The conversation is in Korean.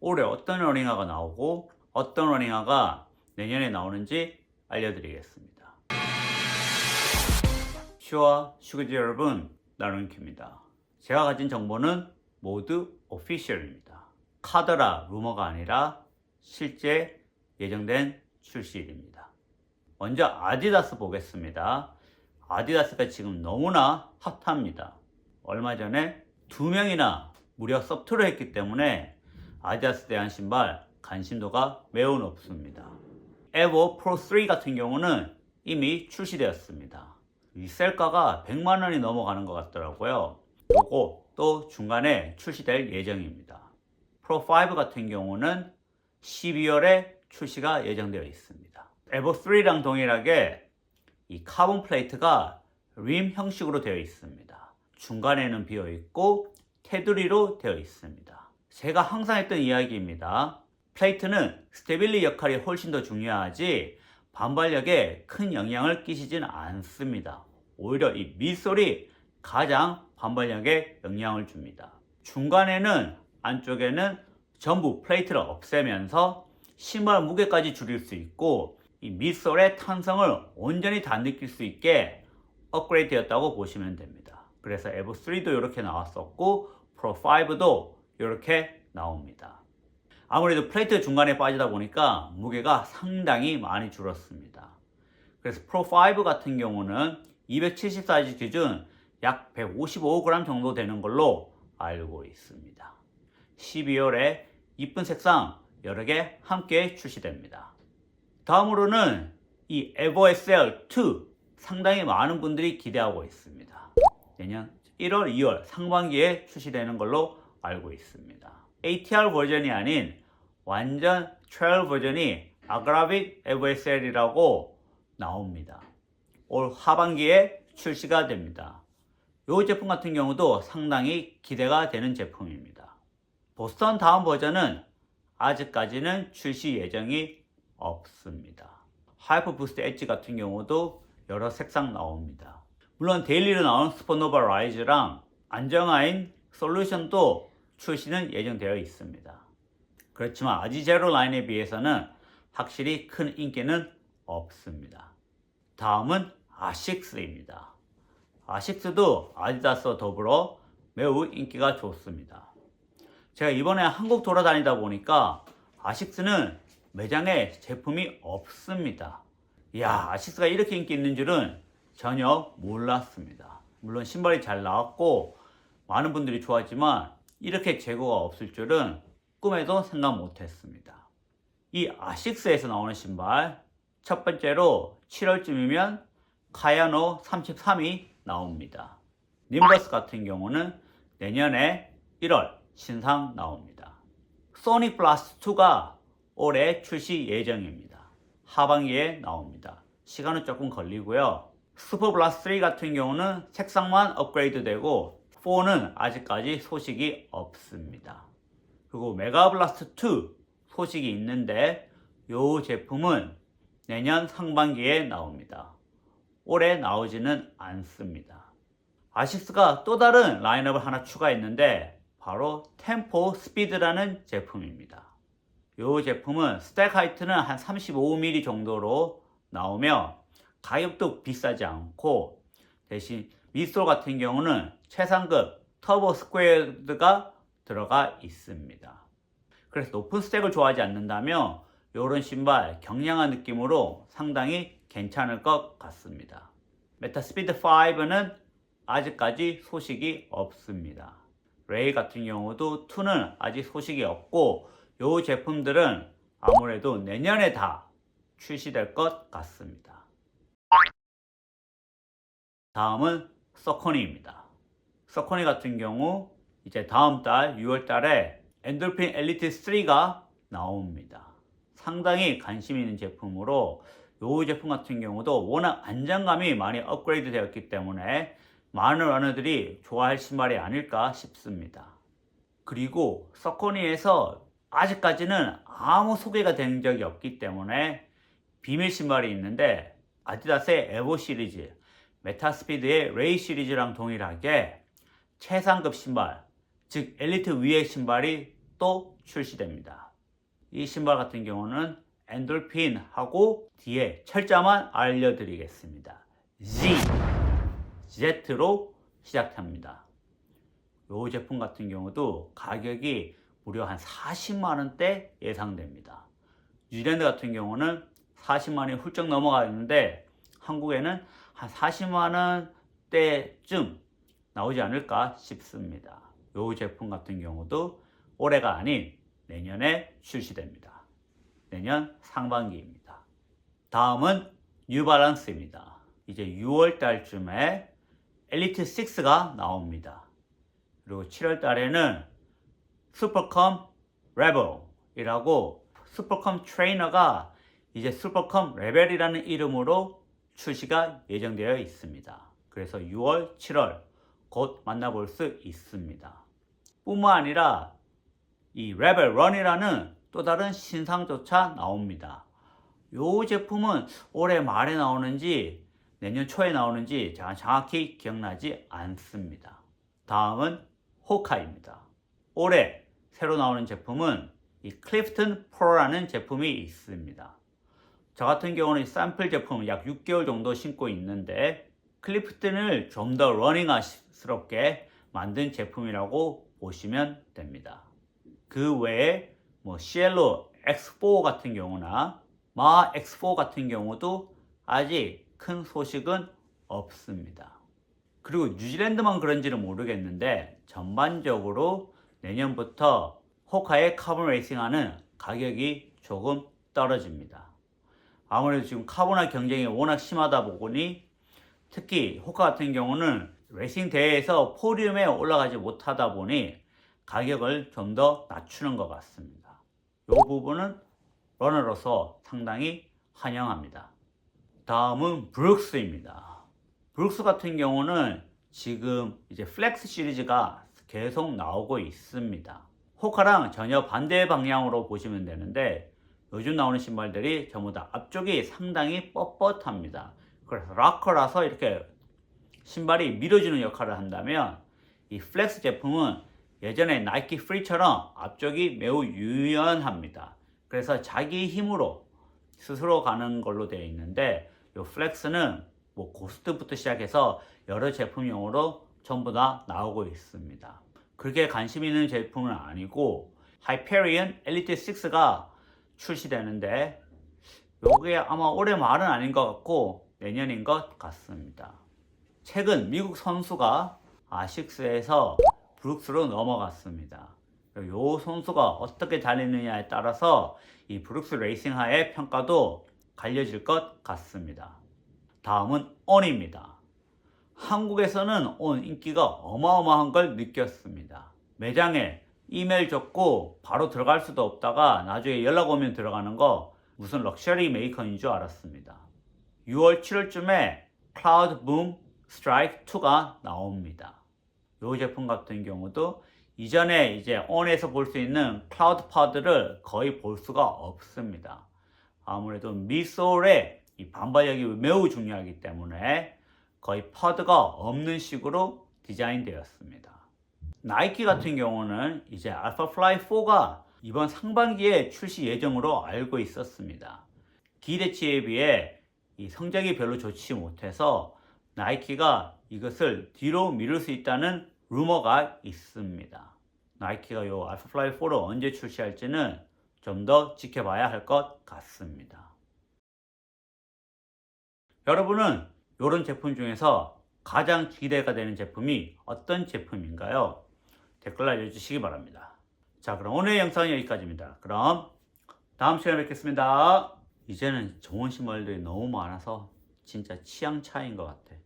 올해 어떤 러닝화가 나오고 어떤 러닝화가 내년에 나오는지 알려드리겠습니다. 슈와 슈그지 여러분, 나른큐입니다. 제가 가진 정보는 모두 오피셜입니다. 카더라 루머가 아니라 실제 예정된 출시일입니다. 먼저 아디다스 보겠습니다. 아디다스가 지금 너무나 핫합니다. 얼마 전에 2명이나 무려 서투를 했기 때문에 아디다스에 대한 신발 관심도가 매우 높습니다. 에버 프로 3 같은 경우는 이미 출시되었습니다. 이 셀가가 100만원이 넘어가는 것 같더라고요. 요거 또 중간에 출시될 예정입니다. 프로 5 같은 경우는 12월에 출시가 예정되어 있습니다. 에버 3랑 동일하게 이 카본 플레이트가 림 형식으로 되어 있습니다. 중간에는 비어 있고 테두리로 되어 있습니다. 제가 항상 했던 이야기입니다. 플레이트는 스테빌리 역할이 훨씬 더 중요하지 반발력에 큰 영향을 끼치진 않습니다. 오히려 이 밑솔이 가장 반발력에 영향을 줍니다. 중간에는 안쪽에는 전부 플레이트를 없애면서 신발 무게까지 줄일 수 있고 이 밑솔의 탄성을 온전히 다 느낄 수 있게 업그레이드 되었다고 보시면 됩니다. 그래서 에버 3도 이렇게 나왔었고 프로 5도 이렇게 나옵니다. 아무래도 플레이트 중간에 빠지다 보니까 무게가 상당히 많이 줄었습니다. 그래서 프로 5 같은 경우는 270 사이즈 기준 약 155g 정도 되는 걸로 알고 있습니다. 12월에 이쁜 색상 여러 개 함께 출시됩니다. 다음으로는 이 에버 SL2 상당히 많은 분들이 기대하고 있습니다. 내년 1월, 2월 상반기에 출시되는 걸로 알고 있습니다. ATR 버전이 아닌 완전 트레일 버전이 아그라빅 에버 SL이라고 나옵니다. 올 하반기에 출시가 됩니다. 이 제품 같은 경우도 상당히 기대가 되는 제품입니다. 보스턴 다음 버전은 아직까지는 출시 예정이 없습니다. 하이퍼 부스트 엣지 같은 경우도 여러 색상 나옵니다. 물론 데일리로 나온 슈퍼노바 라이즈랑 안정화인 솔루션도 출시는 예정되어 있습니다. 그렇지만 아지제로 라인에 비해서는 확실히 큰 인기는 없습니다. 다음은 아식스입니다. 아식스도 아디다스와 더불어 매우 인기가 좋습니다. 제가 이번에 한국 돌아다니다 보니까 아식스는 매장에 제품이 없습니다. 이야, 아식스가 이렇게 인기 있는 줄은 전혀 몰랐습니다. 물론 신발이 잘 나왔고 많은 분들이 좋아하지만 이렇게 재고가 없을 줄은 꿈에도 생각 못했습니다. 이 아식스에서 나오는 신발 첫 번째로 7월쯤이면 카야노 33이 나옵니다. 님버스 같은 경우는 내년에 1월 신상 나옵니다. 소닉 블라스트 2가 올해 출시 예정입니다. 하반기에 나옵니다. 시간은 조금 걸리고요. 슈퍼 블라스트 3 같은 경우는 색상만 업그레이드 되고 4는 아직까지 소식이 없습니다. 그리고 메가 블라스트 2 소식이 있는데 이 제품은 내년 상반기에 나옵니다. 올해 나오지는 않습니다. 아식스가 또 다른 라인업을 하나 추가했는데 바로 템포 스피드라는 제품입니다. 이 제품은 스택 하이트는 한 35mm 정도로 나오며 가격도 비싸지 않고 대신 밑솔 같은 경우는 최상급 터보 스퀘어드가 들어가 있습니다. 그래서 높은 스택을 좋아하지 않는다면 이런 신발 경량한 느낌으로 상당히 괜찮을 것 같습니다. 메타스피드 5는 아직까지 소식이 없습니다. 레이 같은 경우도 2는 아직 소식이 없고 이 제품들은 아무래도 내년에 다 출시될 것 같습니다. 다음은 서코니입니다. 서코니 같은 경우 이제 다음 달 6월 달에 엔돌핀 엘리트 3가 나옵니다. 상당히 관심 있는 제품으로 이 제품 같은 경우도 워낙 안정감이 많이 업그레이드 되었기 때문에 많은 러너들이 좋아할 신발이 아닐까 싶습니다. 그리고 서코니에서 아직까지는 아무 소개가 된 적이 없기 때문에 비밀 신발이 있는데 아디다스의 에보 시리즈, 메타스피드의 레이 시리즈랑 동일하게 최상급 신발, 즉 엘리트 위의 신발이 또 출시됩니다. 이 신발 같은 경우는 엔돌핀하고 뒤에 철자만 알려드리겠습니다. Z로 시작합니다. 이 제품 같은 경우도 가격이 무려 한 40만원대 예상됩니다. 뉴질랜드 같은 경우는 40만원이 훌쩍 넘어가 있는데 한국에는 한 40만원대쯤 나오지 않을까 싶습니다. 이 제품 같은 경우도 올해가 아닌 내년에 출시됩니다. 내년 상반기입니다. 다음은 뉴발란스입니다. 이제 6월 달쯤에 엘리트 6가 나옵니다. 그리고 7월 달에는 슈퍼컴 레벨이라고 슈퍼컴 트레이너가 이제 슈퍼컴 레벨이라는 이름으로 출시가 예정되어 있습니다. 그래서 6월, 7월 곧 만나볼 수 있습니다. 뿐만 아니라 이 레벨 런이라는 또 다른 신상조차 나옵니다. 이 제품은 올해 말에 나오는지 내년 초에 나오는지 제가 정확히 기억나지 않습니다. 다음은 호카입니다. 올해 새로 나오는 제품은 이 클리프튼 프로라는 제품이 있습니다. 저 같은 경우는 샘플 제품을 약 6개월 정도 신고 있는데 클리프튼을 좀 더 러닝스럽게 만든 제품이라고 보시면 됩니다. 그 외에 시엘로 X4 같은 경우나 마 X4 같은 경우도 아직 큰 소식은 없습니다. 그리고 뉴질랜드만 그런지는 모르겠는데 전반적으로 내년부터 호카의 카본 레이싱화는 가격이 조금 떨어집니다. 아무래도 지금 카본화 경쟁이 워낙 심하다 보니 특히 호카 같은 경우는 레이싱 대회에서 포디움에 올라가지 못하다 보니 가격을 좀 더 낮추는 것 같습니다. 이 부분은 러너로서 상당히 환영합니다. 다음은 브룩스입니다. 브룩스 같은 경우는 지금 이제 플렉스 시리즈가 계속 나오고 있습니다. 호카랑 전혀 반대 방향으로 보시면 되는데 요즘 나오는 신발들이 전부 다 앞쪽이 상당히 뻣뻣합니다. 그래서 락커라서 이렇게 신발이 밀어주는 역할을 한다면 이 플렉스 제품은 예전에 나이키 프리처럼 앞쪽이 매우 유연합니다. 그래서 자기 힘으로 스스로 가는 걸로 되어 있는데 이 플렉스는 고스트부터 시작해서 여러 제품용으로 전부 다 나오고 있습니다. 그렇게 관심 있는 제품은 아니고 하이페리언 엘리트 6가 출시되는데 이게 아마 올해 말은 아닌 것 같고 내년인 것 같습니다. 최근 미국 선수가 아식스에서 브룩스로 넘어갔습니다. 이 선수가 어떻게 달리느냐에 따라서 이 브룩스 레이싱화의 평가도 갈려질 것 같습니다. 다음은 온입니다. 한국에서는 온 인기가 어마어마한 걸 느꼈습니다. 매장에 이메일 줬고 바로 들어갈 수도 없다가 나중에 연락 오면 들어가는 거 무슨 럭셔리 메이커인 줄 알았습니다. 6월 7월쯤에 클라우드 붐 스트라이크 2가 나옵니다. 이 제품 같은 경우도 이전에 이제 온에서 볼 수 있는 클라우드 파드를 거의 볼 수가 없습니다. 아무래도 미솔의 이 반발력이 매우 중요하기 때문에 거의 파드가 없는 식으로 디자인되었습니다. 나이키 같은 경우는 이제 알파플라이 4가 이번 상반기에 출시 예정으로 알고 있었습니다. 기대치에 비해 이 성적이 별로 좋지 못해서 나이키가 이것을 뒤로 미룰 수 있다는 루머가 있습니다. 나이키가 이 알파플라이 4를 언제 출시할지는 좀 더 지켜봐야 할 것 같습니다. 여러분은 이런 제품 중에서 가장 기대가 되는 제품이 어떤 제품인가요? 댓글 알려주시기 바랍니다. 자, 그럼 오늘의 영상은 여기까지입니다. 그럼 다음 시간에 뵙겠습니다. 이제는 좋은 신발들이 너무 많아서 진짜 취향 차이인 것 같아.